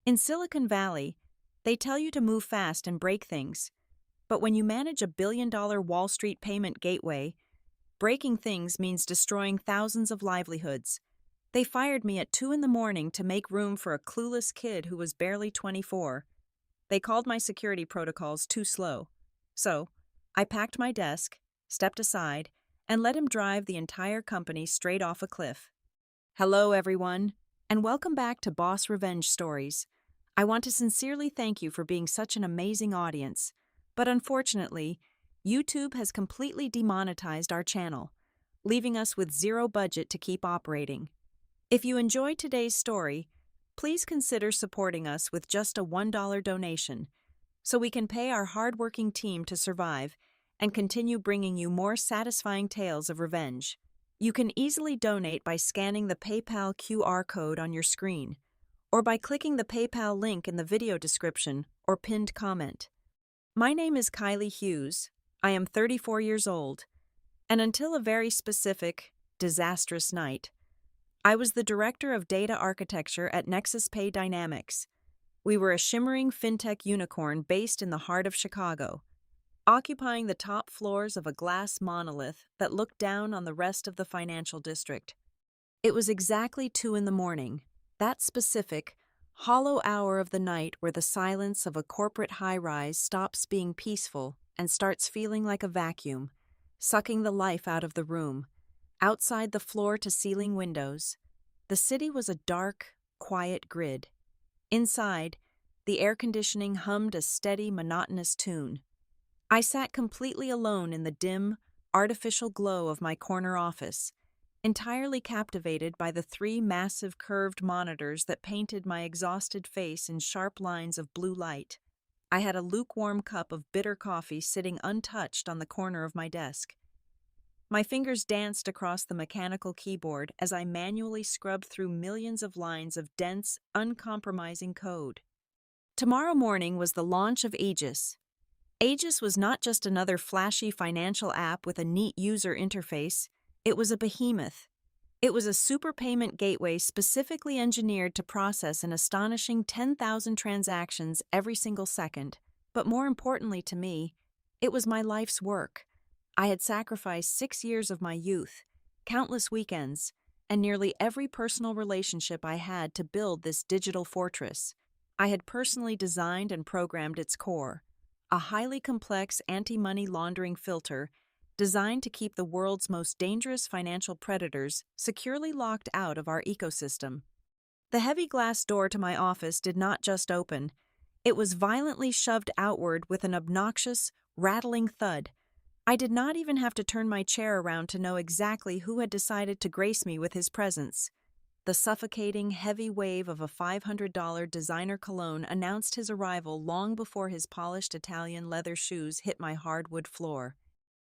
In Silicon Valley, they tell you to move fast and break things. But when you manage a $1 billion Wall Street payment gateway, breaking things means destroying thousands of livelihoods. They fired me at 2 in the morning to make room for a clueless kid who was barely 24. They called my security protocols too slow. So, I packed my desk, stepped aside, and let him drive the entire company straight off a cliff. Hello, everyone, and welcome back to Boss Revenge Stories. I want to sincerely thank you for being such an amazing audience, but unfortunately, YouTube has completely demonetized our channel, leaving us with zero budget to keep operating. If you enjoyed today's story, please consider supporting us with just a $1 donation so we can pay our hardworking team to survive and continue bringing you more satisfying tales of revenge. You can easily donate by scanning the PayPal QR code on your screen or by clicking the PayPal link in the video description or pinned comment. My name is Kylie Hughes. I am 34 years old, and until a very specific, disastrous night, I was the director of data architecture at Nexus Pay Dynamics. We were a shimmering fintech unicorn based in the heart of Chicago, occupying the top floors of a glass monolith that looked down on the rest of the financial district. It was exactly 2 in the morning, that specific, hollow hour of the night where the silence of a corporate high-rise stops being peaceful and starts feeling like a vacuum, sucking the life out of the room. Outside the floor-to-ceiling windows, the city was a dark, quiet grid. Inside, the air conditioning hummed a steady, monotonous tune. I sat completely alone in the dim, artificial glow of my corner office, entirely captivated by the 3 massive curved monitors that painted my exhausted face in sharp lines of blue light. I had a lukewarm cup of bitter coffee sitting untouched on the corner of my desk. My fingers danced across the mechanical keyboard as I manually scrubbed through millions of lines of dense, uncompromising code. Tomorrow morning was the launch of Aegis. Aegis was not just another flashy financial app with a neat user interface. It was a behemoth. It was a super payment gateway specifically engineered to process an astonishing 10,000 transactions every single second. But more importantly to me, it was my life's work. I had sacrificed 6 years of my youth, countless weekends, and nearly every personal relationship I had to build this digital fortress. I had personally designed and programmed its core, a highly complex anti-money laundering filter designed to keep the world's most dangerous financial predators securely locked out of our ecosystem. The heavy glass door to my office did not just open. It was violently shoved outward with an obnoxious, rattling thud. I did not even have to turn my chair around to know exactly who had decided to grace me with his presence. The suffocating, heavy wave of a $500 designer cologne announced his arrival long before his polished Italian leather shoes hit my hardwood floor.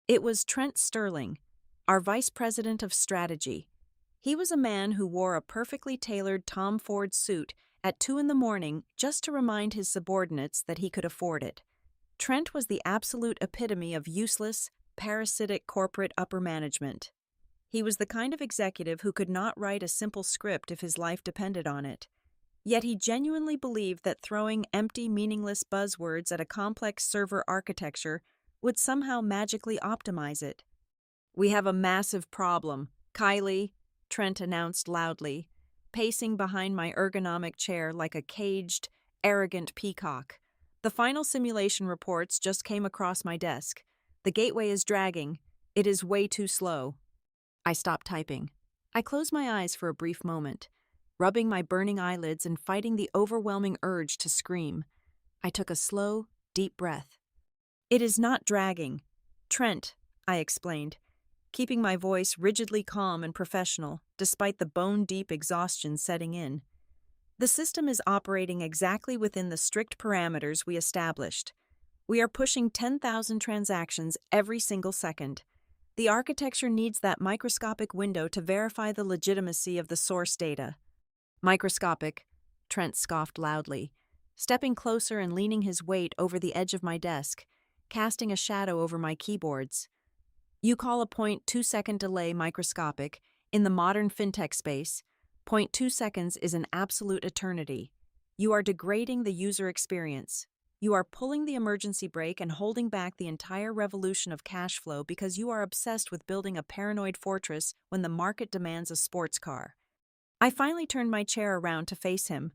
It was Trent Sterling, our vice president of strategy. He was a man who wore a perfectly tailored Tom Ford suit at 2 in the morning just to remind his subordinates that he could afford it. Trent was the absolute epitome of useless, parasitic corporate upper management. He was the kind of executive who could not write a simple script if his life depended on it. Yet he genuinely believed that throwing empty, meaningless buzzwords at a complex server architecture would somehow magically optimize it. "We have a massive problem, Kylie," Trent announced loudly, pacing behind my ergonomic chair like a caged, arrogant peacock. The final simulation reports just came across my desk. The gateway is dragging. It is way too slow. I stopped typing. I closed my eyes for a brief moment, rubbing my burning eyelids and fighting the overwhelming urge to scream. I took a slow, deep breath. "It is not dragging. Trent," I explained, keeping my voice rigidly calm and professional, despite the bone-deep exhaustion setting in. "The system is operating exactly within the strict parameters we established. We are pushing 10,000 transactions every single second. The architecture needs that microscopic window to verify the legitimacy of the source data." "Microscopic," Trent scoffed loudly, stepping closer and leaning his weight over the edge of my desk, casting a shadow over my keyboards. "You call a 0.2-second delay microscopic. In the modern fintech space, 0.2 seconds is an absolute eternity. You are degrading the user experience. You are pulling the emergency brake and holding back the entire revolution of cash flow because you are obsessed with building a paranoid fortress when the market demands a sports car. I finally turned my chair around to face him,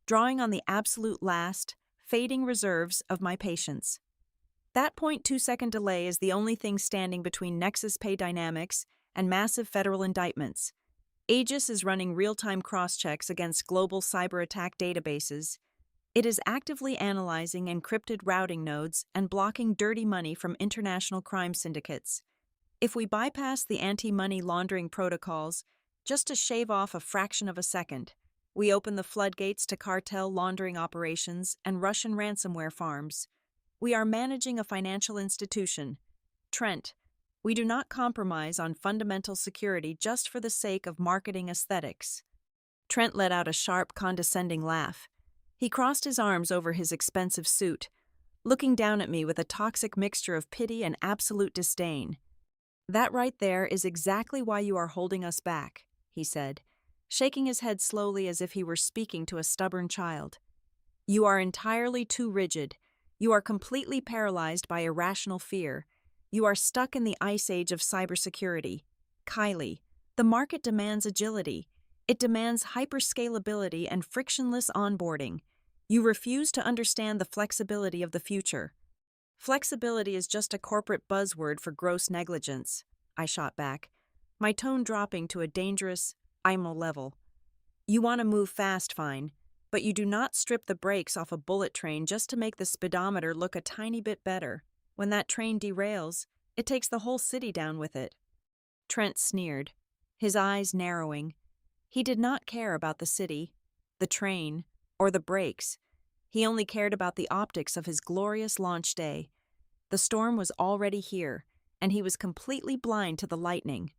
drawing on the absolute last, fading reserves of my patience. That 0.2-second delay is the only thing standing between Nexus Pay Dynamics and massive federal indictments. Aegis is running real-time cross-checks against global cyber attack databases. It is actively analyzing encrypted routing nodes and blocking dirty money from international crime syndicates. If we bypass the anti-money laundering protocols just to shave off a fraction of a second, we open the floodgates to cartel laundering operations and Russian ransomware farms. We are managing a financial institution. Trent, we do not compromise on fundamental security just for the sake of marketing aesthetics. Trent let out a sharp, condescending laugh. He crossed his arms over his expensive suit, looking down at me with a toxic mixture of pity and absolute disdain. That right there is exactly why you are holding us back, he said, shaking his head slowly as if he were speaking to a stubborn child. You are entirely too rigid. You are completely paralyzed by irrational fear. You are stuck in the ice age of cybersecurity. Kylie, the market demands agility. It demands hyperscalability and frictionless onboarding. You refuse to understand the flexibility of the future. Flexibility is just a corporate buzzword for gross negligence, I shot back, my tone dropping to a dangerous, IMO level. You want to move fast, fine, but you do not strip the brakes off a bullet train just to make the speedometer look a tiny bit better. When that train derails, it takes the whole city down with it. Trent sneered, his eyes narrowing. He did not care about the city, the train, or the brakes. He only cared about the optics of his glorious launch day. The storm was already here, and he was completely blind to the lightning.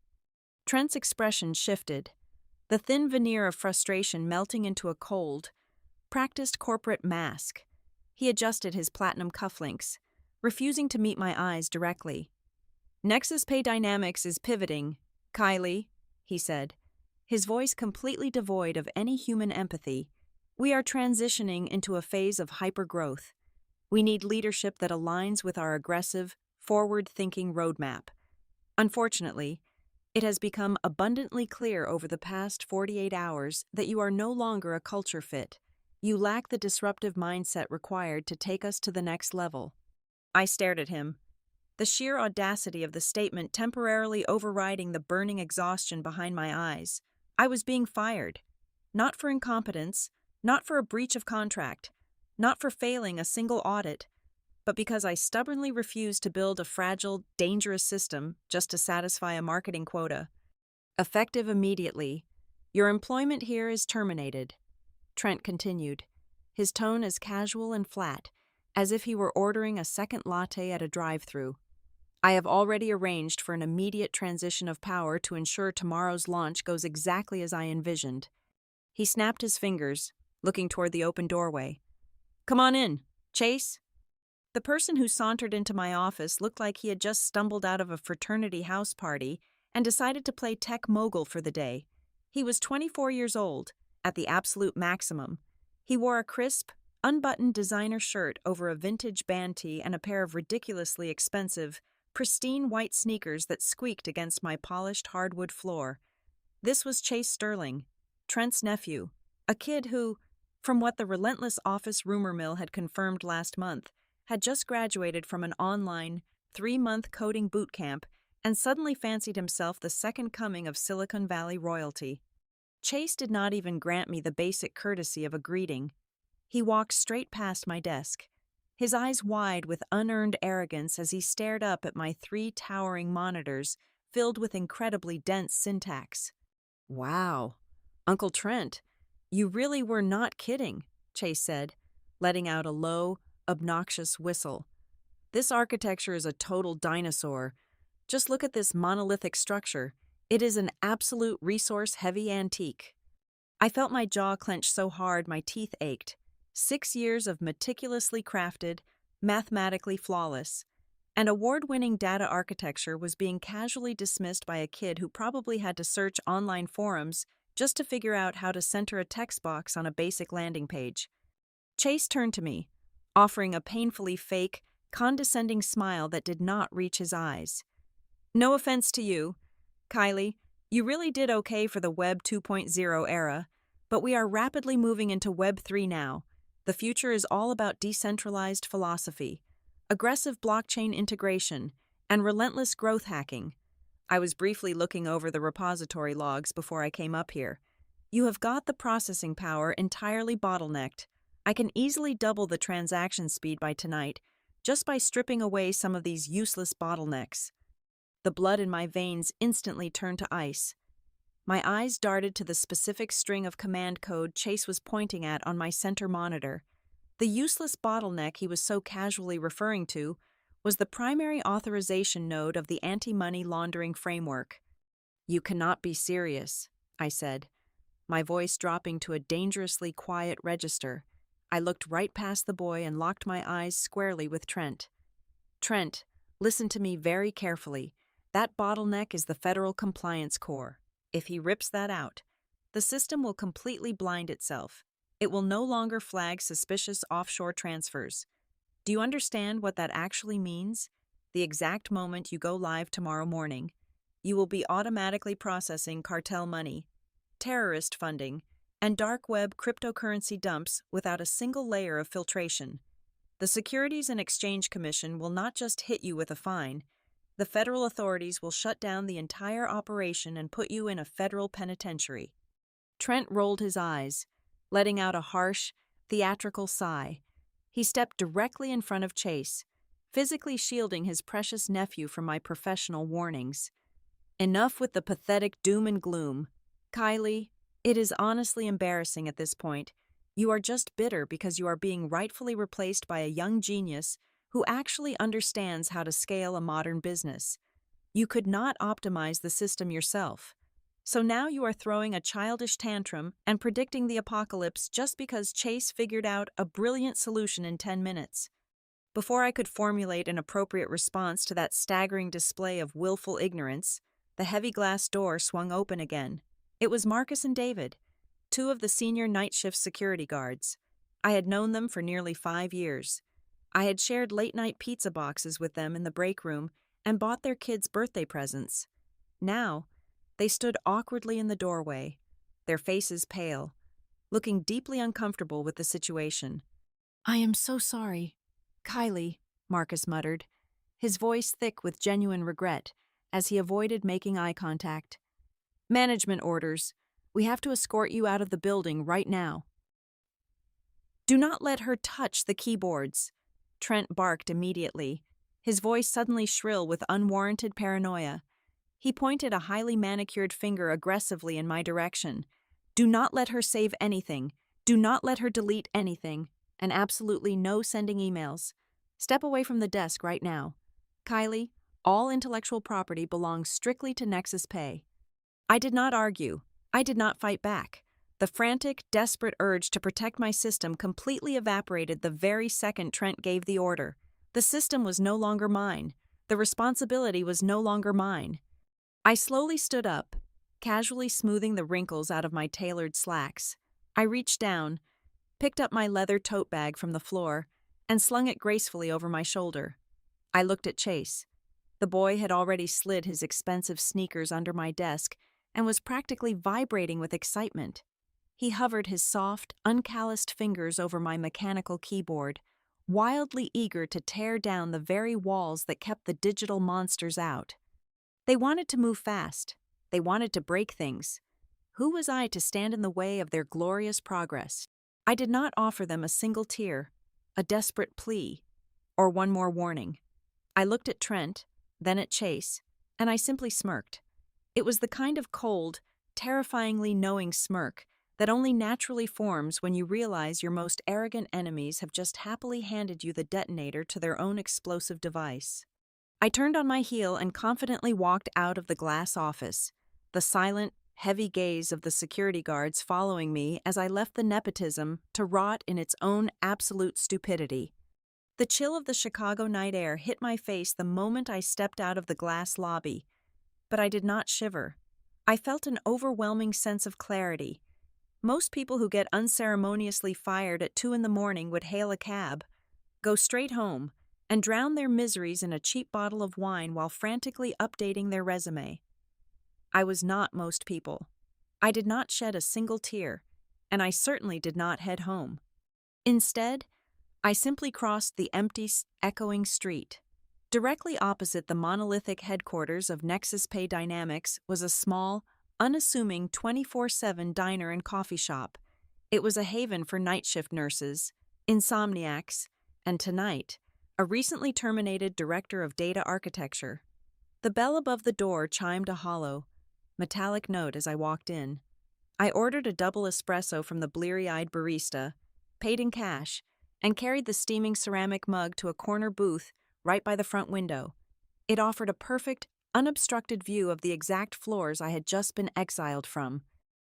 Trent's expression shifted, the thin veneer of frustration melting into a cold, practiced corporate mask. He adjusted his platinum cufflinks, refusing to meet my eyes directly. Nexus Pay Dynamics is pivoting, Kylie, he said, his voice completely devoid of any human empathy. We are transitioning into a phase of hypergrowth. We need leadership that aligns with our aggressive, forward-thinking roadmap. Unfortunately, it has become abundantly clear over the past 48 hours that you are no longer a culture fit. You lack the disruptive mindset required to take us to the next level. I stared at him, the sheer audacity of the statement temporarily overriding the burning exhaustion behind my eyes. I was being fired, not for incompetence, not for a breach of contract, not for failing a single audit, but because I stubbornly refused to build a fragile, dangerous system just to satisfy a marketing quota. Effective immediately. Your employment here is terminated, Trent continued, his tone as casual and flat, as if he were ordering a second latte at a drive-thru. I have already arranged for an immediate transition of power to ensure tomorrow's launch goes exactly as I envisioned. He snapped his fingers, looking toward the open doorway. Come on in, Chase. The person who sauntered into my office looked like he had just stumbled out of a fraternity house party and decided to play tech mogul for the day. He was 24 years old, at the absolute maximum. He wore a crisp, unbuttoned designer shirt over a vintage band tee and a pair of ridiculously expensive, pristine white sneakers that squeaked against my polished hardwood floor. This was Chase Sterling, Trent's nephew, a kid who, from what the relentless office rumor mill had confirmed last month, had just graduated from an online, 3-month coding boot camp and suddenly fancied himself the second coming of Silicon Valley royalty. Chase did not even grant me the basic courtesy of a greeting. He walked straight past my desk, his eyes wide with unearned arrogance as he stared up at my 3 towering monitors filled with incredibly dense syntax. Wow, Uncle Trent, you really were not kidding, Chase said, letting out a low, obnoxious whistle. This architecture is a total dinosaur. Just look at this monolithic structure. It is an absolute resource-heavy antique. I felt my jaw clench so hard my teeth ached. 6 years of meticulously crafted, mathematically flawless, and award-winning data architecture was being casually dismissed by a kid who probably had to search online forums just to figure out how to center a text box on a basic landing page. Chase turned to me, offering a painfully fake, condescending smile that did not reach his eyes. No offense to you, Kylie, you really did okay for the Web 2.0 era, but we are rapidly moving into Web 3 now. The future is all about decentralized philosophy, aggressive blockchain integration, and relentless growth hacking. I was briefly looking over the repository logs before I came up here. You have got the processing power entirely bottlenecked. I can easily double the transaction speed by tonight, just by stripping away some of these useless bottlenecks. The blood in my veins instantly turned to ice. My eyes darted to the specific string of command code Chase was pointing at on my center monitor. The useless bottleneck he was so casually referring to was the primary authorization node of the anti-money laundering framework. You cannot be serious, I said, my voice dropping to a dangerously quiet register. I looked right past the boy and locked my eyes squarely with Trent. Trent, listen to me very carefully. That bottleneck is the federal compliance core. If he rips that out, the system will completely blind itself. It will no longer flag suspicious offshore transfers. Do you understand what that actually means? The exact moment you go live tomorrow morning, you will be automatically processing cartel money, terrorist funding, and dark web cryptocurrency dumps without a single layer of filtration. The Securities and Exchange Commission will not just hit you with a fine. The federal authorities will shut down the entire operation and put you in a federal penitentiary. Trent rolled his eyes, letting out a harsh, theatrical sigh. He stepped directly in front of Chase, physically shielding his precious nephew from my professional warnings. Enough with the pathetic doom and gloom. Kylie, it is honestly embarrassing at this point. You are just bitter because you are being rightfully replaced by a young genius who actually understands how to scale a modern business. You could not optimize the system yourself. So now you are throwing a childish tantrum and predicting the apocalypse just because Chase figured out a brilliant solution in 10 minutes. Before I could formulate an appropriate response to that staggering display of willful ignorance, the heavy glass door swung open again. It was Marcus and David, two of the senior night shift security guards. I had known them for nearly 5 years. I had shared late-night pizza boxes with them in the break room and bought their kids' birthday presents. Now, they stood awkwardly in the doorway, their faces pale, looking deeply uncomfortable with the situation. "I am so sorry, Kylie," Marcus muttered, his voice thick with genuine regret as he avoided making eye contact. "Management orders. We have to escort you out of the building right now." "Do not let her touch the keyboards," Trent barked immediately, his voice suddenly shrill with unwarranted paranoia. He pointed a highly manicured finger aggressively in my direction. "Do not let her save anything. Do not let her delete anything. And absolutely no sending emails. Step away from the desk right now. Kylie, all intellectual property belongs strictly to Nexus Pay." I did not argue. I did not fight back. The frantic, desperate urge to protect my system completely evaporated the very second Trent gave the order. The system was no longer mine. The responsibility was no longer mine. I slowly stood up, casually smoothing the wrinkles out of my tailored slacks. I reached down, picked up my leather tote bag from the floor, and slung it gracefully over my shoulder. I looked at Chase. The boy had already slid his expensive sneakers under my desk and was practically vibrating with excitement. He hovered his soft, uncalloused fingers over my mechanical keyboard, wildly eager to tear down the very walls that kept the digital monsters out. They wanted to move fast. They wanted to break things. Who was I to stand in the way of their glorious progress? I did not offer them a single tear, a desperate plea, or one more warning. I looked at Trent, then at Chase, and I simply smirked. It was the kind of cold, terrifyingly knowing smirk that only naturally forms when you realize your most arrogant enemies have just happily handed you the detonator to their own explosive device. I turned on my heel and confidently walked out of the glass office, the silent, heavy gaze of the security guards following me as I left the nepotism to rot in its own absolute stupidity. The chill of the Chicago night air hit my face the moment I stepped out of the glass lobby, but I did not shiver. I felt an overwhelming sense of clarity. Most people who get unceremoniously fired at 2 in the morning would hail a cab, go straight home, and drown their miseries in a cheap bottle of wine while frantically updating their resume. I was not most people. I did not shed a single tear, and I certainly did not head home. Instead, I simply crossed the empty, echoing street. Directly opposite the monolithic headquarters of Nexus Pay Dynamics was a small, unassuming 24/7 diner and coffee shop. It was a haven for night shift nurses, insomniacs, and tonight, a recently terminated director of data architecture. The bell above the door chimed a hollow, metallic note as I walked in. I ordered a double espresso from the bleary-eyed barista, paid in cash, and carried the steaming ceramic mug to a corner booth right by the front window. It offered a perfect, unobstructed view of the exact floors I had just been exiled from.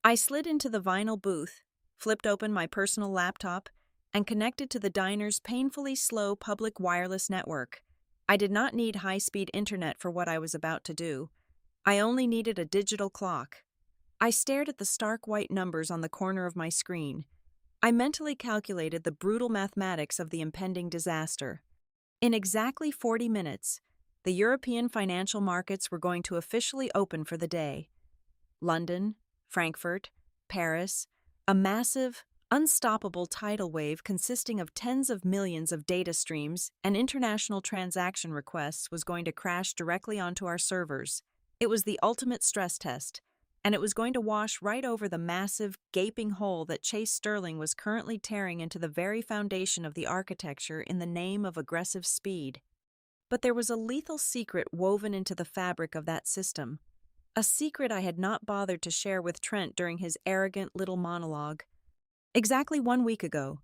I slid into the vinyl booth, flipped open my personal laptop, and connected to the diner's painfully slow public wireless network. I did not need high-speed internet for what I was about to do. I only needed a digital clock. I stared at the stark white numbers on the corner of my screen. I mentally calculated the brutal mathematics of the impending disaster. In exactly 40 minutes, the European financial markets were going to officially open for the day. London, Frankfurt, Paris, a massive, unstoppable tidal wave consisting of tens of millions of data streams and international transaction requests was going to crash directly onto our servers. It was the ultimate stress test, and it was going to wash right over the massive, gaping hole that Chase Sterling was currently tearing into the very foundation of the architecture in the name of aggressive speed. But there was a lethal secret woven into the fabric of that system, a secret I had not bothered to share with Trent during his arrogant little monologue. Exactly 1 week ago,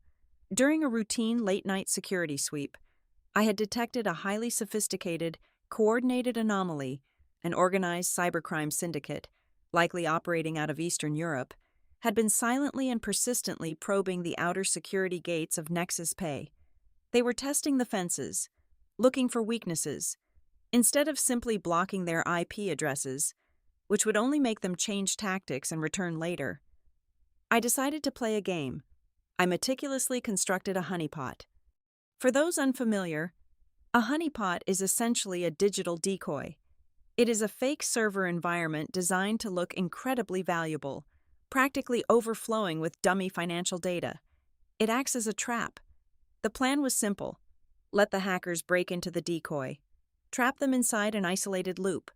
during a routine late-night security sweep, I had detected a highly sophisticated, coordinated anomaly, an organized cybercrime syndicate, likely operating out of Eastern Europe, had been silently and persistently probing the outer security gates of Nexus Pay. They were testing the fences, looking for weaknesses, instead of simply blocking their IP addresses, which would only make them change tactics and return later. I decided to play a game. I meticulously constructed a honeypot. For those unfamiliar, a honeypot is essentially a digital decoy. It is a fake server environment designed to look incredibly valuable, practically overflowing with dummy financial data. It acts as a trap. The plan was simple. Let the hackers break into the decoy, trap them inside an isolated loop,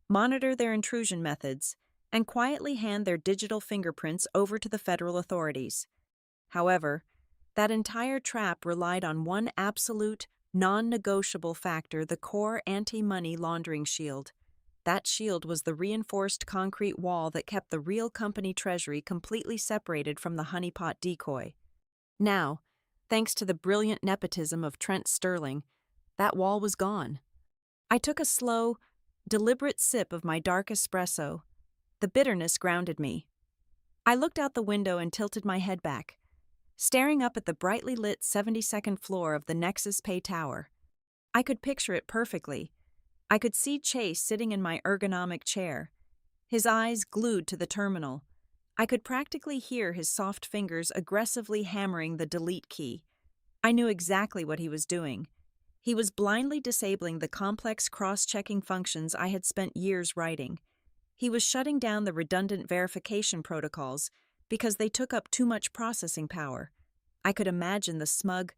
monitor their intrusion methods, and quietly hand their digital fingerprints over to the federal authorities. However, that entire trap relied on one absolute, non-negotiable factor: the core anti-money laundering shield. That shield was the reinforced concrete wall that kept the real company treasury completely separated from the honeypot decoy. Now, thanks to the brilliant nepotism of Trent Sterling, that wall was gone. I took a slow, deliberate sip of my dark espresso. The bitterness grounded me. I looked out the window and tilted my head back, staring up at the brightly lit 72nd floor of the Nexus Pay Tower. I could picture it perfectly. I could see Chase sitting in my ergonomic chair, his eyes glued to the terminal. I could practically hear his soft fingers aggressively hammering the delete key. I knew exactly what he was doing. He was blindly disabling the complex cross-checking functions I had spent years writing. He was shutting down the redundant verification protocols because they took up too much processing power. I could imagine the smug,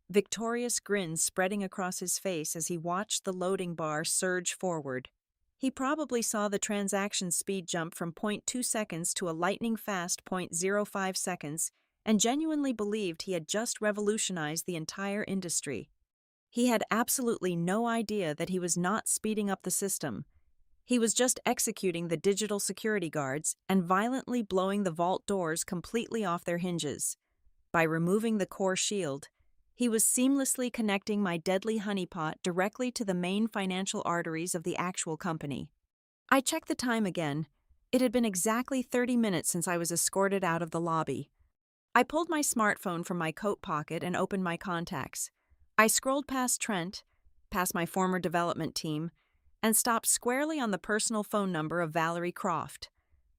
victorious grin spreading across his face as he watched the loading bar surge forward. He probably saw the transaction speed jump from 0.2 seconds to a lightning-fast 0.05 seconds and genuinely believed he had just revolutionized the entire industry. He had absolutely no idea that he was not speeding up the system. He was just executing the digital security guards and violently blowing the vault doors completely off their hinges. By removing the core shield, he was seamlessly connecting my deadly honeypot directly to the main financial arteries of the actual company. I checked the time again. It had been exactly 30 minutes since I was escorted out of the lobby. I pulled my smartphone from my coat pocket and opened my contacts. I scrolled past Trent, past my former development team, and stopped squarely on the personal phone number of Valerie Croft.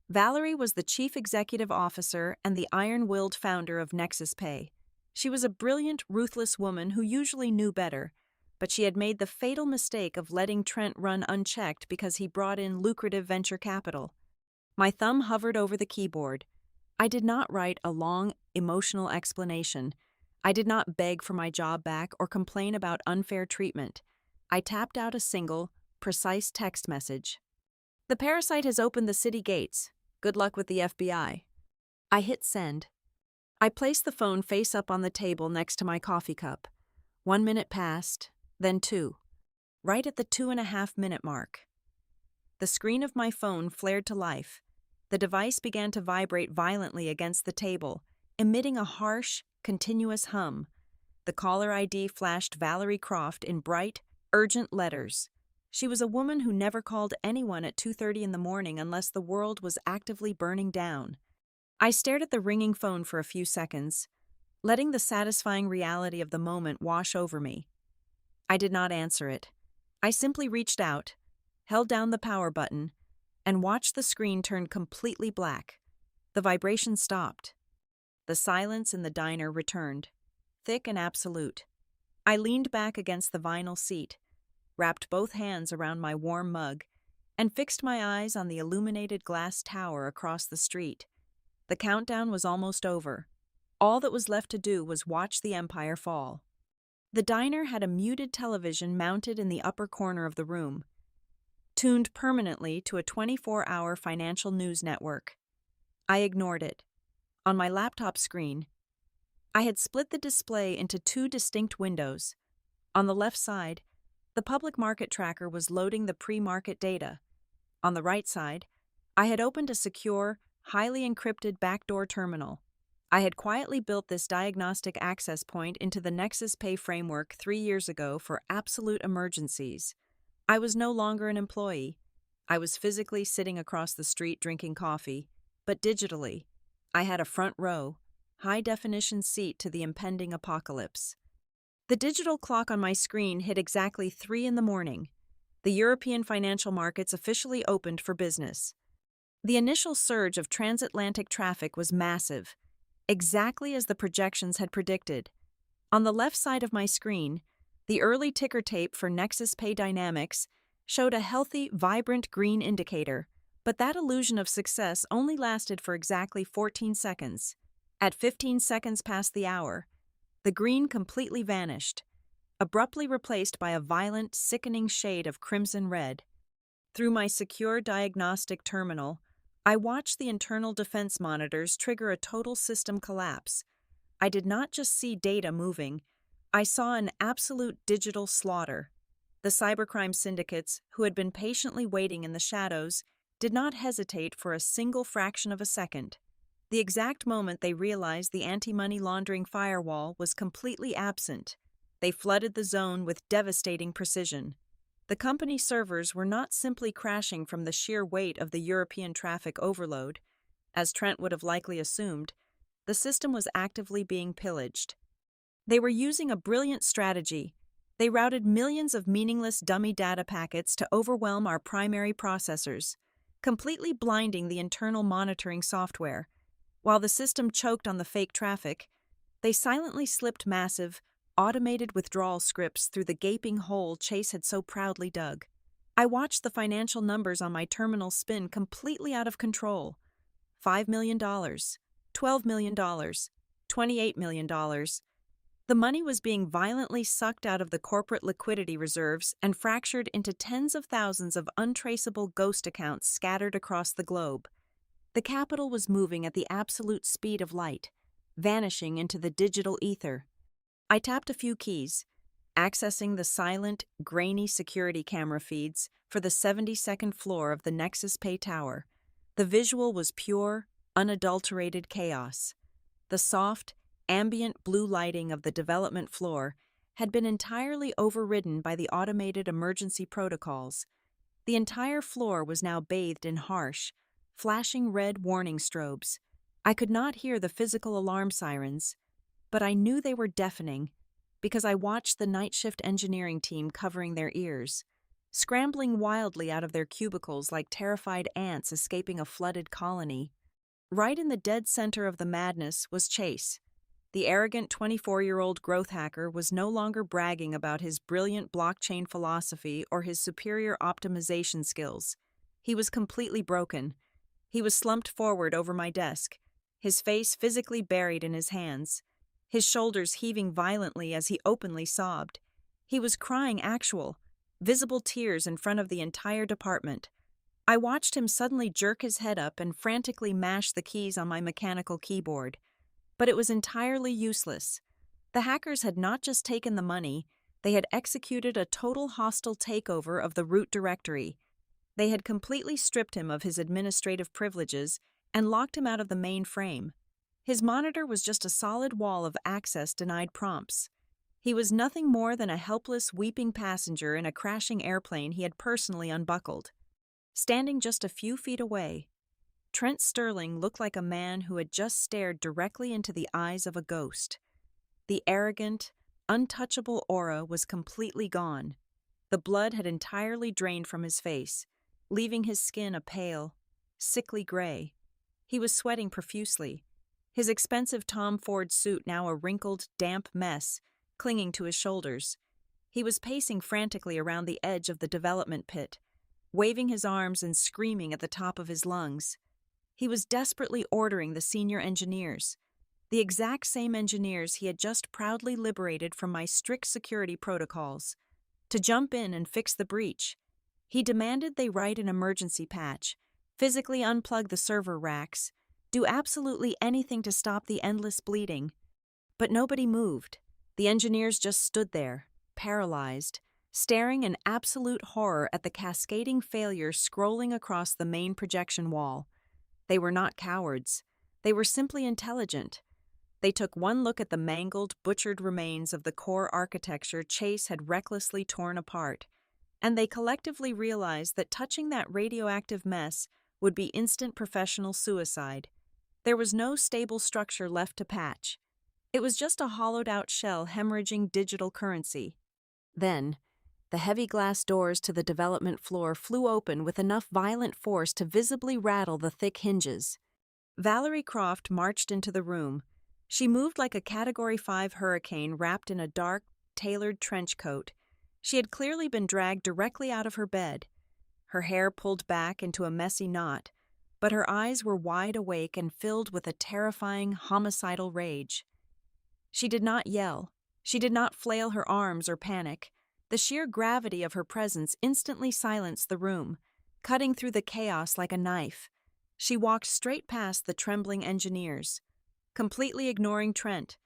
Valerie was the chief executive officer and the iron-willed founder of Nexus Pay. She was a brilliant, ruthless woman who usually knew better, but she had made the fatal mistake of letting Trent run unchecked because he brought in lucrative venture capital. My thumb hovered over the keyboard. I did not write a long, emotional explanation. I did not beg for my job back or complain about unfair treatment. I tapped out a single, precise text message. "The parasite has opened the city gates. Good luck with the FBI." I hit send. I placed the phone face up on the table next to my coffee cup. 1 minute passed, then 2. Right at the 2.5-minute mark, the screen of my phone flared to life. The device began to vibrate violently against the table, emitting a harsh, continuous hum. The caller ID flashed Valerie Croft in bright, urgent letters. She was a woman who never called anyone at 2:30 in the morning unless the world was actively burning down. I stared at the ringing phone for a few seconds, letting the satisfying reality of the moment wash over me. I did not answer it. I simply reached out, held down the power button, and watched the screen turn completely black. The vibration stopped. The silence in the diner returned, thick and absolute. I leaned back against the vinyl seat, wrapped both hands around my warm mug, and fixed my eyes on the illuminated glass tower across the street. The countdown was almost over. All that was left to do was watch the empire fall. The diner had a muted television mounted in the upper corner of the room, tuned permanently to a 24-hour financial news network. I ignored it. On my laptop screen, I had split the display into 2 distinct windows. On the left side, the public market tracker was loading the pre-market data. On the right side, I had opened a secure, highly encrypted backdoor terminal. I had quietly built this diagnostic access point into the Nexus Pay framework 3 years ago for absolute emergencies. I was no longer an employee. I was physically sitting across the street drinking coffee, but digitally, I had a front row, high-definition seat to the impending apocalypse. The digital clock on my screen hit exactly 3 in the morning. The European financial markets officially opened for business. The initial surge of transatlantic traffic was massive, exactly as the projections had predicted. On the left side of my screen, the early ticker tape for Nexus Pay Dynamics showed a healthy, vibrant green indicator, but that illusion of success only lasted for exactly 14 seconds. At 15 seconds past the hour, the green completely vanished, abruptly replaced by a violent, sickening shade of crimson red. Through my secure diagnostic terminal, I watched the internal defense monitors trigger a total system collapse. I did not just see data moving, I saw an absolute digital slaughter. The cybercrime syndicates, who had been patiently waiting in the shadows, did not hesitate for a single fraction of a second. The exact moment they realized the anti-money laundering firewall was completely absent, they flooded the zone with devastating precision. The company servers were not simply crashing from the sheer weight of the European traffic overload. As Trent would have likely assumed, the system was actively being pillaged. They were using a brilliant strategy. They routed millions of meaningless dummy data packets to overwhelm our primary processors, completely blinding the internal monitoring software. While the system choked on the fake traffic, they silently slipped massive, automated withdrawal scripts through the gaping hole Chase had so proudly dug. I watched the financial numbers on my terminal spin completely out of control. $5 million, $12 million, $28 million. The money was being violently sucked out of the corporate liquidity reserves and fractured into tens of thousands of untraceable ghost accounts scattered across the globe. The capital was moving at the absolute speed of light, vanishing into the digital ether. I tapped a few keys, accessing the silent, grainy security camera feeds for the 72nd floor of the Nexus Pay Tower. The visual was pure, unadulterated chaos. The soft, ambient blue lighting of the development floor had been entirely overridden by the automated emergency protocols. The entire floor was now bathed in harsh, flashing red warning strobes. I could not hear the physical alarm sirens, but I knew they were deafening because I watched the night shift engineering team covering their ears. scrambling wildly out of their cubicles like terrified ants escaping a flooded colony. Right in the dead center of the madness was Chase. The arrogant 24-year-old growth hacker was no longer bragging about his brilliant blockchain philosophy or his superior optimization skills. He was completely broken. He was slumped forward over my desk, his face physically buried in his hands, his shoulders heaving violently as he openly sobbed. He was crying visible tears in front of the entire department. I watched him suddenly jerk his head up and frantically mash the keys on my mechanical keyboard. But it was entirely useless. The hackers had not just taken the money, they had executed a total hostile takeover of the root directory. They had completely stripped him of his administrative privileges and locked him out of the mainframe. His monitor was just a solid wall of access-denied prompts. He was nothing more than a helpless, weeping passenger in a crashing airplane he had personally unbuckled. Standing just a few feet away, Trent Sterling looked like a man who had just stared directly into the eyes of a ghost. The arrogant, untouchable aura was completely gone. The blood had entirely drained from his face, leaving his skin a pale, sickly gray. He was sweating profusely, his expensive Tom Ford suit now a wrinkled, damp mess, clinging to his shoulders. He was pacing frantically around the edge of the development pit, waving his arms and screaming at the top of his lungs. He was desperately ordering the senior engineers, the exact same engineers he had just proudly liberated from my strict security protocols, to jump in and fix the breach. He demanded they write an emergency patch, physically unplug the server racks, do absolutely anything to stop the endless bleeding. But nobody moved. The engineers just stood there, paralyzed, staring in absolute horror at the cascading failure scrolling across the main projection wall. They were not cowards. They were simply intelligent. They took one look at the mangled, butchered remains of the core architecture Chase had recklessly torn apart, and they collectively realized that touching that radioactive mess would be instant professional suicide. There was no stable structure left to patch. It was just a hollowed-out shell hemorrhaging digital currency. Then, the heavy glass doors to the development floor flew open with enough violent force to visibly rattle the thick hinges. Valerie Croft marched into the room. She moved like a Category 5 hurricane wrapped in a dark, tailored trench coat. She had clearly been dragged directly out of her bed, her hair pulled back into a messy knot, but her eyes were wide awake and filled with a terrifying, homicidal rage. She did not yell. She did not flail her arms or panic. The sheer gravity of her presence instantly silenced the room, cutting through the chaos like a knife. She walked straight past the trembling engineers, completely ignoring Trent,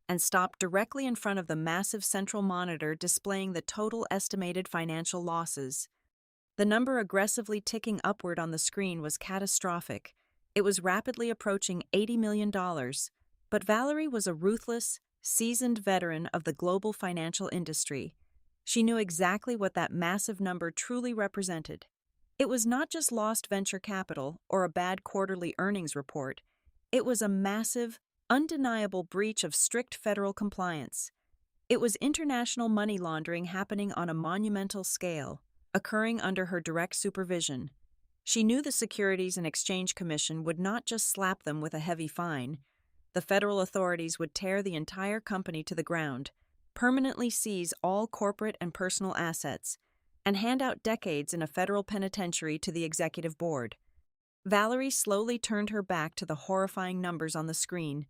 and stopped directly in front of the massive central monitor displaying the total estimated financial losses. The number aggressively ticking upward on the screen was catastrophic. It was rapidly approaching $80 million, but Valerie was a ruthless, seasoned veteran of the global financial industry. She knew exactly what that massive number truly represented. It was not just lost venture capital or a bad quarterly earnings report. It was a massive, undeniable breach of strict federal compliance. It was international money laundering happening on a monumental scale, occurring under her direct supervision. She knew the Securities and Exchange Commission would not just slap them with a heavy fine. The federal authorities would tear the entire company to the ground, permanently seize all corporate and personal assets, and hand out decades in a federal penitentiary to the executive board. Valerie slowly turned her back to the horrifying numbers on the screen.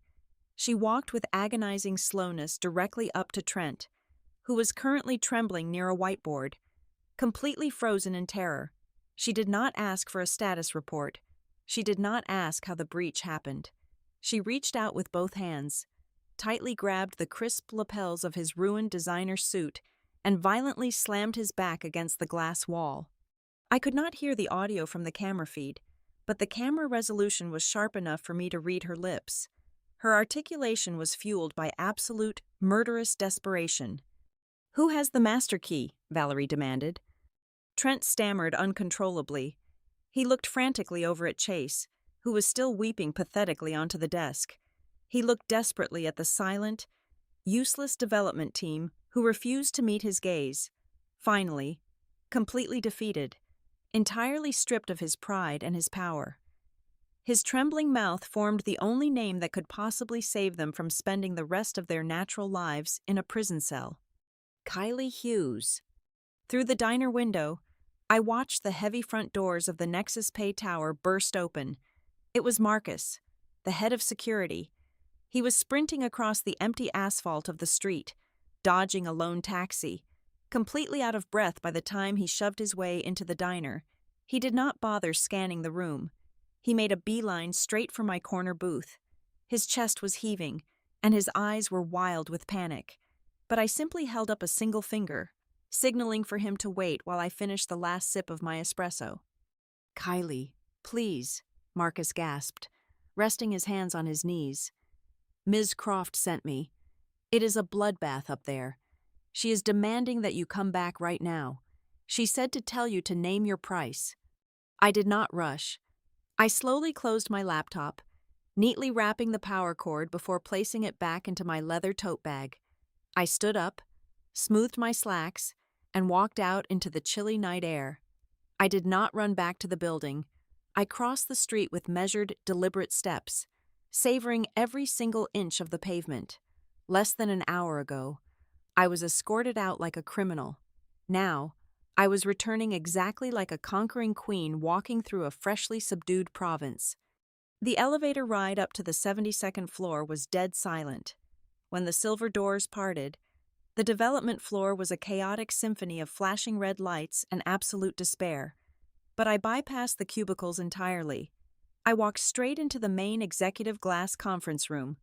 She walked with agonizing slowness directly up to Trent, who was currently trembling near a whiteboard, completely frozen in terror. She did not ask for a status report. She did not ask how the breach happened. She reached out with both hands, tightly grabbed the crisp lapels of his ruined designer suit, and violently slammed his back against the glass wall. I could not hear the audio from the camera feed, but the camera resolution was sharp enough for me to read her lips. Her articulation was fueled by absolute, murderous desperation. "Who has the master key?" Valerie demanded. Trent stammered uncontrollably. He looked frantically over at Chase, who was still weeping pathetically onto the desk. He looked desperately at the silent, useless development team who refused to meet his gaze. Finally, completely defeated, entirely stripped of his pride and his power. His trembling mouth formed the only name that could possibly save them from spending the rest of their natural lives in a prison cell. Kylie Hughes. Through the diner window, I watched the heavy front doors of the Nexus Pay Tower burst open. It was Marcus, the head of security. He was sprinting across the empty asphalt of the street, dodging a lone taxi. Completely out of breath by the time he shoved his way into the diner, he did not bother scanning the room. He made a beeline straight for my corner booth. His chest was heaving, and his eyes were wild with panic. But I simply held up a single finger, signaling for him to wait while I finished the last sip of my espresso. "Kylie, please," Marcus gasped, resting his hands on his knees. "Ms. Croft sent me. It is a bloodbath up there. She is demanding that you come back right now. She said to tell you to name your price." I did not rush. I slowly closed my laptop, neatly wrapping the power cord before placing it back into my leather tote bag. I stood up, smoothed my slacks, and walked out into the chilly night air. I did not run back to the building. I crossed the street with measured, deliberate steps, savoring every single inch of the pavement. Less than an hour ago, I was escorted out like a criminal. Now, I was returning exactly like a conquering queen walking through a freshly subdued province. The elevator ride up to the 72nd floor was dead silent. When the silver doors parted, the development floor was a chaotic symphony of flashing red lights and absolute despair. But I bypassed the cubicles entirely. I walked straight into the main executive glass conference room.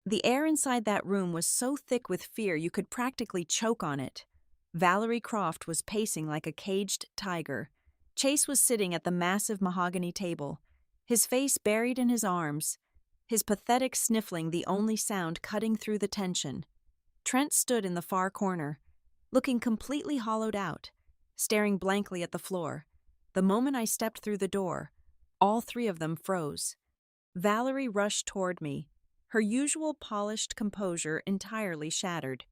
The air inside that room was so thick with fear you could practically choke on it. Valerie Croft was pacing like a caged tiger. Chase was sitting at the massive mahogany table, his face buried in his arms, his pathetic sniffling the only sound cutting through the tension. Trent stood in the far corner, looking completely hollowed out, staring blankly at the floor. The moment I stepped through the door, all three of them froze. Valerie rushed toward me, her usual polished composure entirely shattered.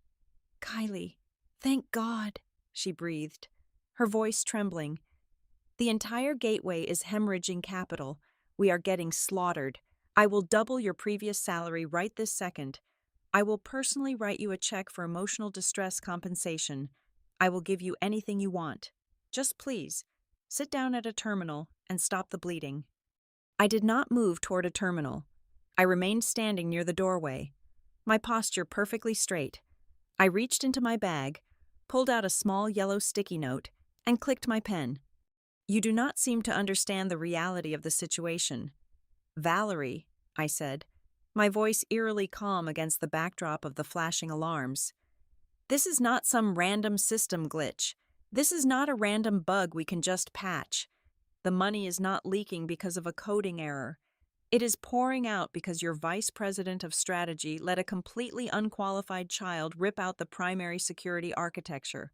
"Kylie, thank God," she breathed, her voice trembling. "The entire gateway is hemorrhaging capital. We are getting slaughtered. I will double your previous salary right this second. I will personally write you a check for emotional distress compensation. I will give you anything you want. Just please, sit down at a terminal and stop the bleeding." I did not move toward a terminal. I remained standing near the doorway, my posture perfectly straight. I reached into my bag, pulled out a small yellow sticky note, and clicked my pen. "You do not seem to understand the reality of the situation." "Valerie," I said, my voice eerily calm against the backdrop of the flashing alarms. "This is not some random system glitch. This is not a random bug we can just patch. The money is not leaking because of a coding error. It is pouring out because your vice president of strategy let a completely unqualified child rip out the primary security architecture."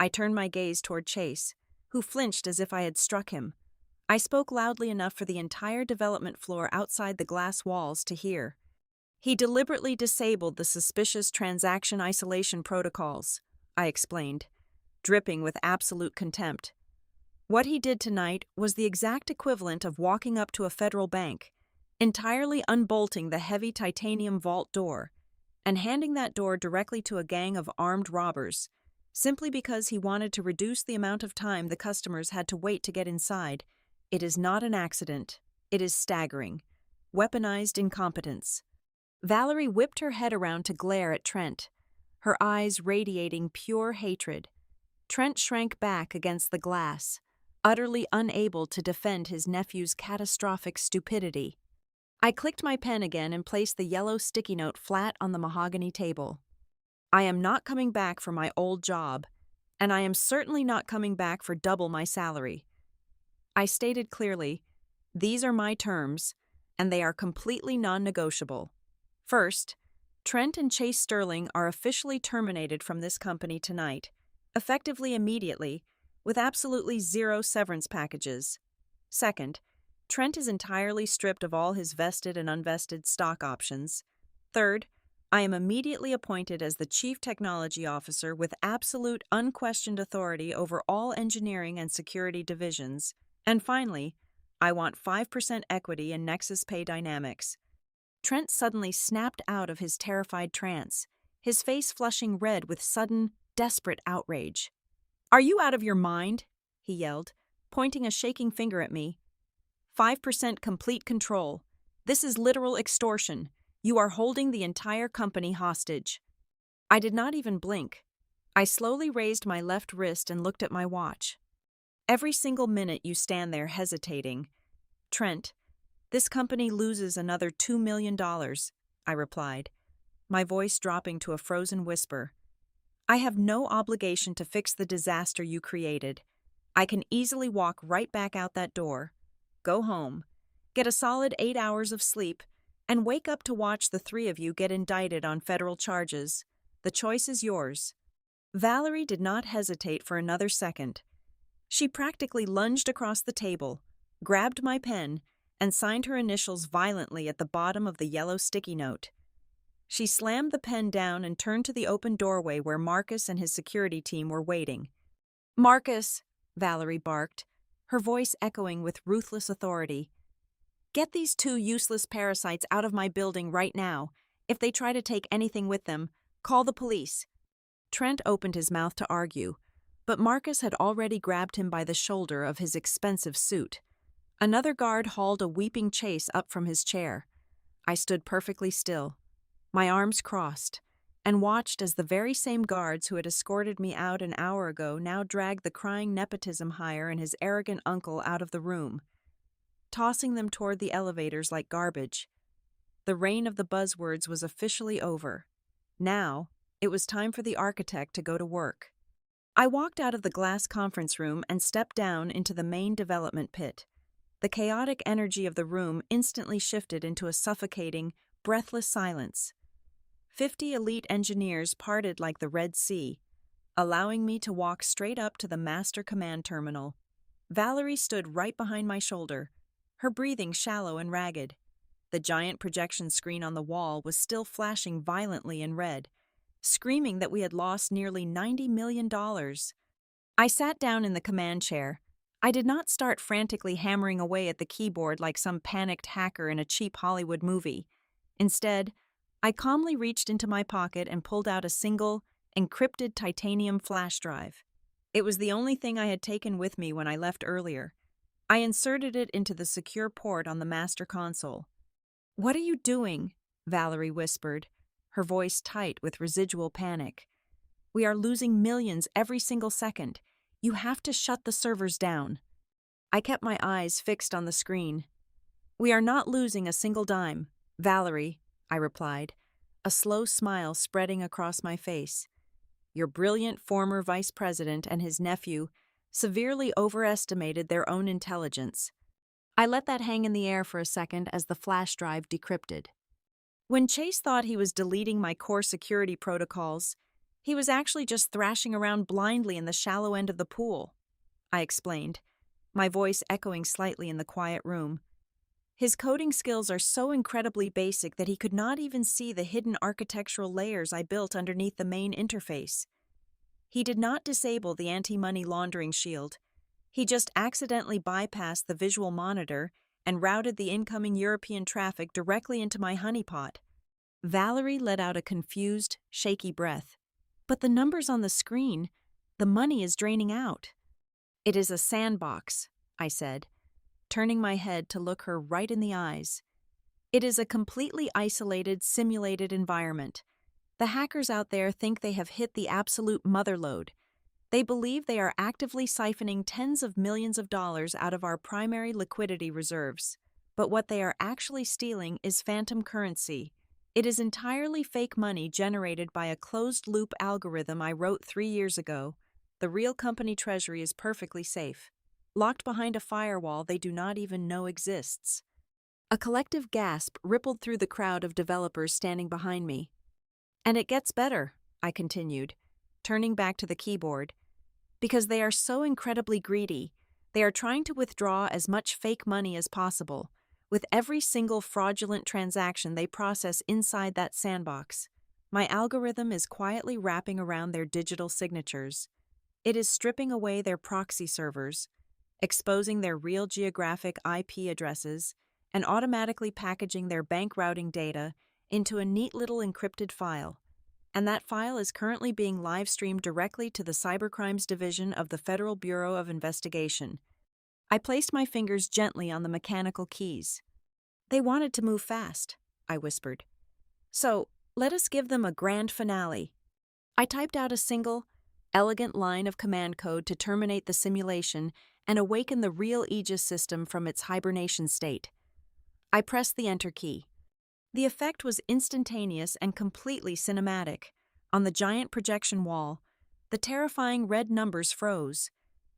I turned my gaze toward Chase, who flinched as if I had struck him. I spoke loudly enough for the entire development floor outside the glass walls to hear. "He deliberately disabled the suspicious transaction isolation protocols," I explained, dripping with absolute contempt. "What he did tonight was the exact equivalent of walking up to a federal bank, entirely unbolting the heavy titanium vault door, and handing that door directly to a gang of armed robbers, simply because he wanted to reduce the amount of time the customers had to wait to get inside. It is not an accident. It is staggering. Weaponized incompetence." Valerie whipped her head around to glare at Trent, her eyes radiating pure hatred. Trent shrank back against the glass, utterly unable to defend his nephew's catastrophic stupidity. I clicked my pen again and placed the yellow sticky note flat on the mahogany table. "I am not coming back for my old job, and I am certainly not coming back for double my salary." I stated clearly, "These are my terms, and they are completely non-negotiable. First, Trent and Chase Sterling are officially terminated from this company tonight, effectively immediately, with absolutely zero severance packages. Second, Trent is entirely stripped of all his vested and unvested stock options. Third, I am immediately appointed as the Chief Technology Officer with absolute, unquestioned authority over all engineering and security divisions. And finally, I want 5% equity in Nexus Pay Dynamics. Trent suddenly snapped out of his terrified trance, his face flushing red with sudden, desperate outrage. "Are you out of your mind?" he yelled, pointing a shaking finger at me. 5% complete control. This is literal extortion. You are holding the entire company hostage." I did not even blink. I slowly raised my left wrist and looked at my watch. "Every single minute you stand there hesitating. Trent, this company loses another $2 million, I replied, my voice dropping to a frozen whisper. "I have no obligation to fix the disaster you created. I can easily walk right back out that door, go home, get a solid 8 hours of sleep, and wake up to watch the three of you get indicted on federal charges. The choice is yours." Valerie did not hesitate for another second. She practically lunged across the table, grabbed my pen, and signed her initials violently at the bottom of the yellow sticky note. She slammed the pen down and turned to the open doorway where Marcus and his security team were waiting. "Marcus," Valerie barked, her voice echoing with ruthless authority, "get these two useless parasites out of my building right now. If they try to take anything with them, call the police." Trent opened his mouth to argue, but Marcus had already grabbed him by the shoulder of his expensive suit. Another guard hauled a weeping Chase up from his chair. I stood perfectly still, my arms crossed, and watched as the very same guards who had escorted me out an hour ago now dragged the crying Nepotism hire and his arrogant uncle out of the room, tossing them toward the elevators like garbage. The reign of the buzzwords was officially over. Now, it was time for the architect to go to work. I walked out of the glass conference room and stepped down into the main development pit. The chaotic energy of the room instantly shifted into a suffocating, breathless silence. 50 elite engineers parted like the Red Sea, allowing me to walk straight up to the master command terminal. Valerie stood right behind my shoulder, her breathing shallow and ragged. The giant projection screen on the wall was still flashing violently in red, screaming that we had lost nearly $90 million. I sat down in the command chair. I did not start frantically hammering away at the keyboard like some panicked hacker in a cheap Hollywood movie. Instead, I calmly reached into my pocket and pulled out a single, encrypted titanium flash drive. It was the only thing I had taken with me when I left earlier. I inserted it into the secure port on the master console. "What are you doing?" Valerie whispered, her voice tight with residual panic. "We are losing millions every single second. You have to shut the servers down." I kept my eyes fixed on the screen. "We are not losing a single dime, Valerie," I replied, a slow smile spreading across my face. "Your brilliant former vice president and his nephew severely overestimated their own intelligence." I let that hang in the air for a second as the flash drive decrypted. When Chase thought he was deleting my core security protocols, he was actually just thrashing around blindly in the shallow end of the pool, I explained, my voice echoing slightly in the quiet room. His coding skills are so incredibly basic that he could not even see the hidden architectural layers I built underneath the main interface. He did not disable the anti-money laundering shield. He just accidentally bypassed the visual monitor and routed the incoming European traffic directly into my honeypot. Valerie let out a confused, shaky breath. "But the numbers on the screen, the money is draining out." "It is a sandbox," I said, turning my head to look her right in the eyes. "It is a completely isolated, simulated environment. The hackers out there think they have hit the absolute motherlode. They believe they are actively siphoning tens of millions of dollars out of our primary liquidity reserves. But what they are actually stealing is phantom currency. It is entirely fake money generated by a closed-loop algorithm I wrote 3 years ago. The real company treasury is perfectly safe, locked behind a firewall they do not even know exists." A collective gasp rippled through the crowd of developers standing behind me. "And it gets better," I continued, turning back to the keyboard. "Because they are so incredibly greedy, they are trying to withdraw as much fake money as possible, with every single fraudulent transaction they process inside that sandbox. My algorithm is quietly wrapping around their digital signatures. It is stripping away their proxy servers, exposing their real geographic IP addresses, and automatically packaging their bank routing data into a neat little encrypted file. And that file is currently being live-streamed directly to the Cybercrimes Division of the Federal Bureau of Investigation. I placed my fingers gently on the mechanical keys. They wanted to move fast, I whispered. So, let us give them a grand finale. I typed out a single, elegant line of command code to terminate the simulation and awaken the real Aegis system from its hibernation state. I pressed the enter key. The effect was instantaneous and completely cinematic. On the giant projection wall, the terrifying red numbers froze.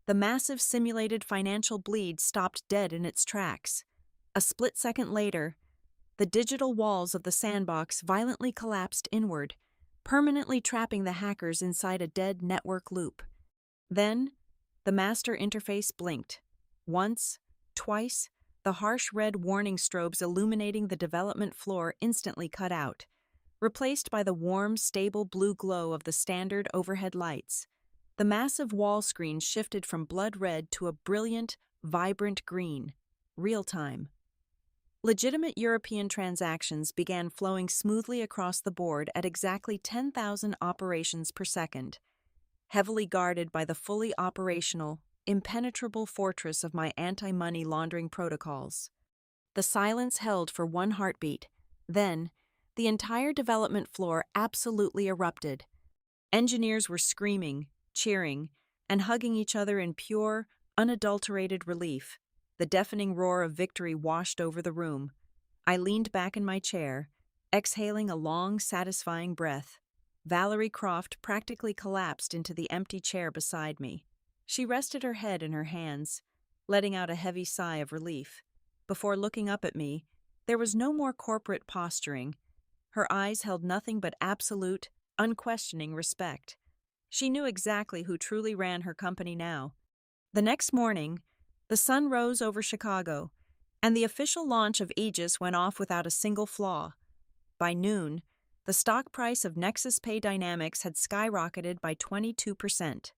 The massive simulated financial bleed stopped dead in its tracks. A split second later, the digital walls of the sandbox violently collapsed inward, permanently trapping the hackers inside a dead network loop. Then, the master interface blinked. Once, twice, the harsh red warning strobes illuminating the development floor instantly cut out, replaced by the warm, stable blue glow of the standard overhead lights. The massive wall screen shifted from blood red to a brilliant, vibrant green, real-time. Legitimate European transactions began flowing smoothly across the board at exactly 10,000 operations per second, heavily guarded by the fully operational, impenetrable fortress of my anti-money laundering protocols. The silence held for one heartbeat. Then, the entire development floor absolutely erupted. Engineers were screaming, cheering, and hugging each other in pure, unadulterated relief. The deafening roar of victory washed over the room. I leaned back in my chair, exhaling a long, satisfying breath. Valerie Croft practically collapsed into the empty chair beside me. She rested her head in her hands, letting out a heavy sigh of relief. Before looking up at me, there was no more corporate posturing. Her eyes held nothing but absolute, unquestioning respect. She knew exactly who truly ran her company now. The next morning, the sun rose over Chicago, and the official launch of Aegis went off without a single flaw. By noon, the stock price of Nexus Pay Dynamics had skyrocketed by 22%.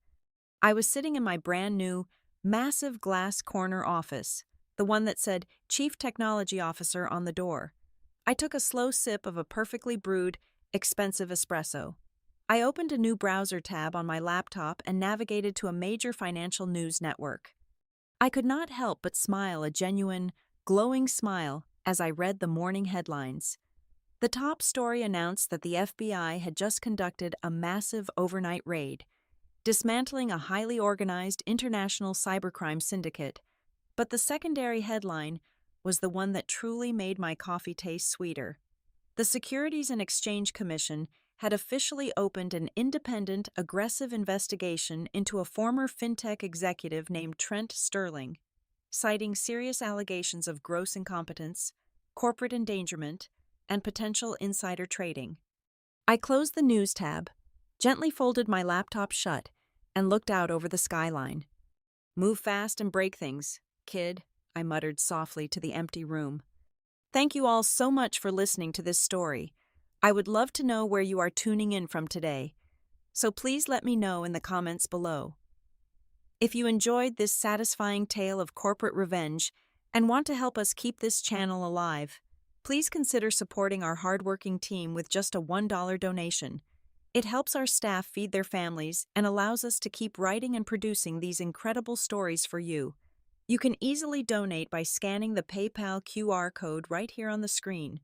I was sitting in my brand new, massive glass corner office, the one that said Chief Technology Officer on the door. I took a slow sip of a perfectly brewed, expensive espresso. I opened a new browser tab on my laptop and navigated to a major financial news network. I could not help but smile a genuine, glowing smile as I read the morning headlines. The top story announced that the FBI had just conducted a massive overnight raid, dismantling a highly organized international cybercrime syndicate. But the secondary headline was the one that truly made my coffee taste sweeter. The Securities and Exchange Commission had officially opened an independent, aggressive investigation into a former fintech executive named Trent Sterling, citing serious allegations of gross incompetence, corporate endangerment, and potential insider trading. I closed the news tab, gently folded my laptop shut, and looked out over the skyline. "Move fast and break things, kid," I muttered softly to the empty room. Thank you all so much for listening to this story. I would love to know where you are tuning in from today, so please let me know in the comments below. If you enjoyed this satisfying tale of corporate revenge and want to help us keep this channel alive, please consider supporting our hardworking team with just a $1 donation. It helps our staff feed their families and allows us to keep writing and producing these incredible stories for you. You can easily donate by scanning the PayPal QR code right here on the screen,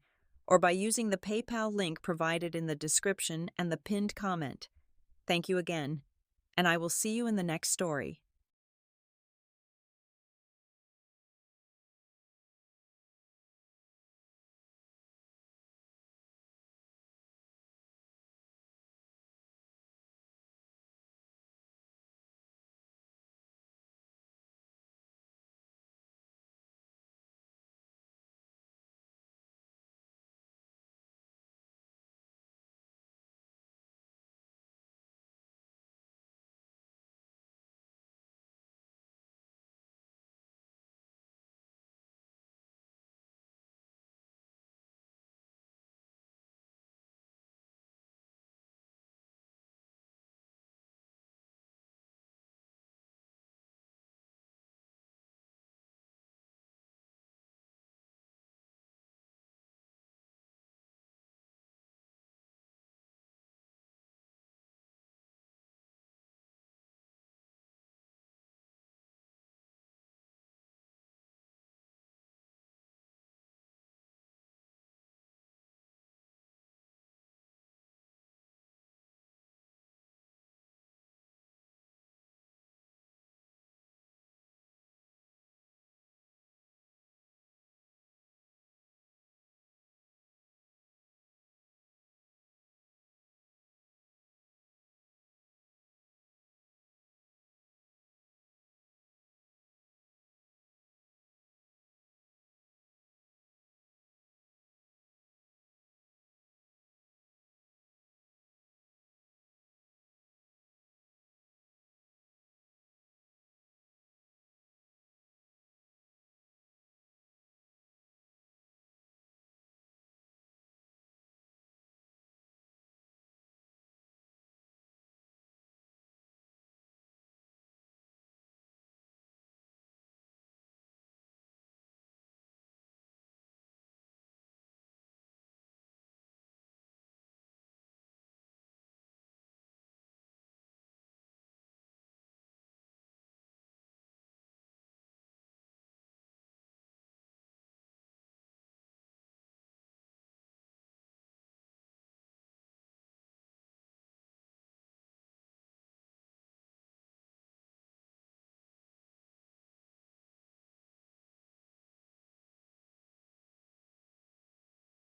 or by using the PayPal link provided in the description and the pinned comment. Thank you again, and I will see you in the next story.